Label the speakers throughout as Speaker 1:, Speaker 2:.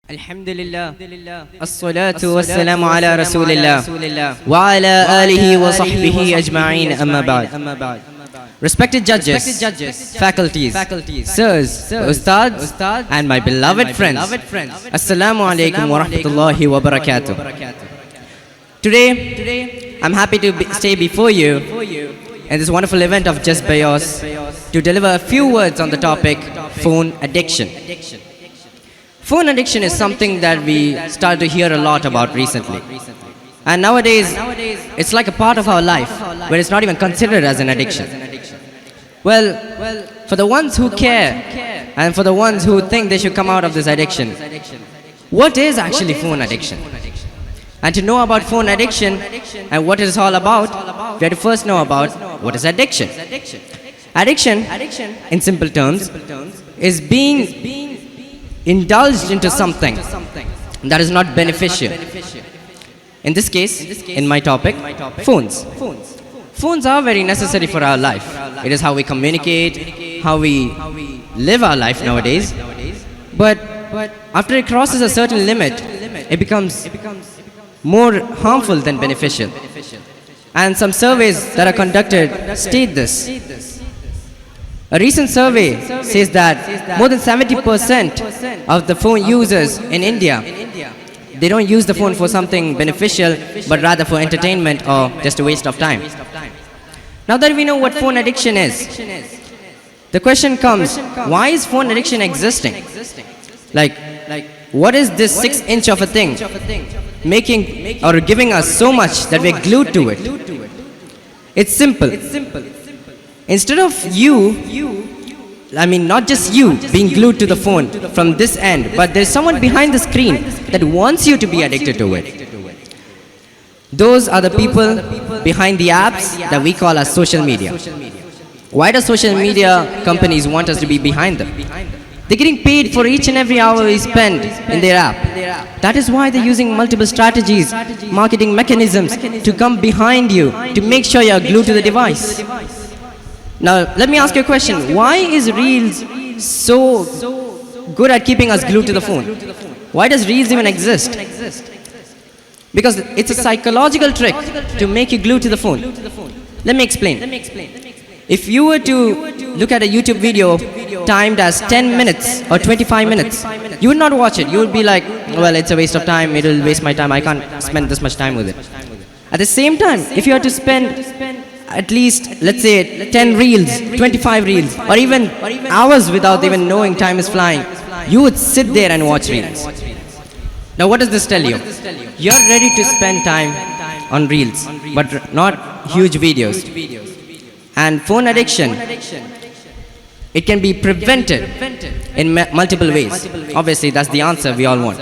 Speaker 1: Alhamdulillah, as-salatu was-salamu ala rasulillah wa ala alihi wa sahbihi ajma'in, amma ba'd. Respected judges, faculties, sirs, ustads, and my beloved friends, assalamu alaikum wa rahmatullahi wa barakatuh. Today, I'm happy to stay before you in this wonderful event of Jazbayos to deliver a few words on the topic phone addiction. Phone addiction is something that we start to hear a lot about recently. And nowadays, it's like a part of our life where it's not even considered as an addiction. Well, for the ones who care and for the ones who think they should come out of this addiction, what is actually phone addiction? And to know about phone addiction and what it is all about, we have to first know about what is addiction. Addiction, in simple terms, is being indulged into something that is not beneficial. In this case, in my topic, phones. Phones are very necessary for our life. It is how we communicate, how we live our life nowadays. But after it crosses a certain limit, it becomes more harmful than beneficial. And some surveys that are conducted state this. A recent survey says that more than 70% of the phone users in India, they don't use the phone for something beneficial, but rather for entertainment or just a waste of time. Now that we know what phone addiction is, the question comes, why is phone addiction existing? Like, what is this 6-inch of a thing making or giving us so much that we're glued to it? It's simple. Instead of not just you being glued to the phone from this end, but there's someone behind the screen that wants you to be addicted to it. Those are the people behind the apps that we call as social media. Why do social media companies want us to be behind them? They're getting paid for each and every hour we spend in their app. That is why they're using multiple strategies, marketing mechanisms to come behind you to make sure you're glued to the device. Now, let me ask you a question. Why is Reels so good at keeping us glued to the phone? Why does Reels even exist? Because it's a psychological trick to make you glued to the phone. Let me explain. If you were to look at a YouTube video timed as 10 minutes or 25 minutes, you would not watch it. You would be like, well, it's a waste of time. It will waste my time. I can't spend this much time with it. At the same time, if you are to spend at least, let's say, 10 reels, 25 reels, or even hours without even knowing time is flying, you would sit there and watch reels. Now what does this tell you? You're ready to spend time on reels, but not huge videos. And phone addiction, it can be prevented in multiple ways. Obviously, that's the answer we all want.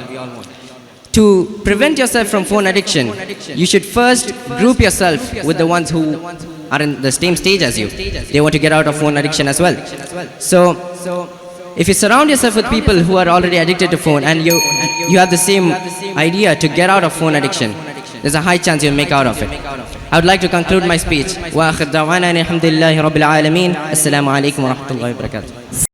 Speaker 1: To prevent yourself from phone addiction, you should first group yourself with the ones who are in the same stage as you. They want to get out of phone addiction as well. So, if you surround yourself with people who are already addicted to phone and you have the same idea to get out of phone addiction, there's a high chance you'll make out of it. I would like to conclude my speech. Wa akhir da'wana alhamdulillahi rabbil alameen. Assalamu alaikum wa rahmatullahi wa barakatuh.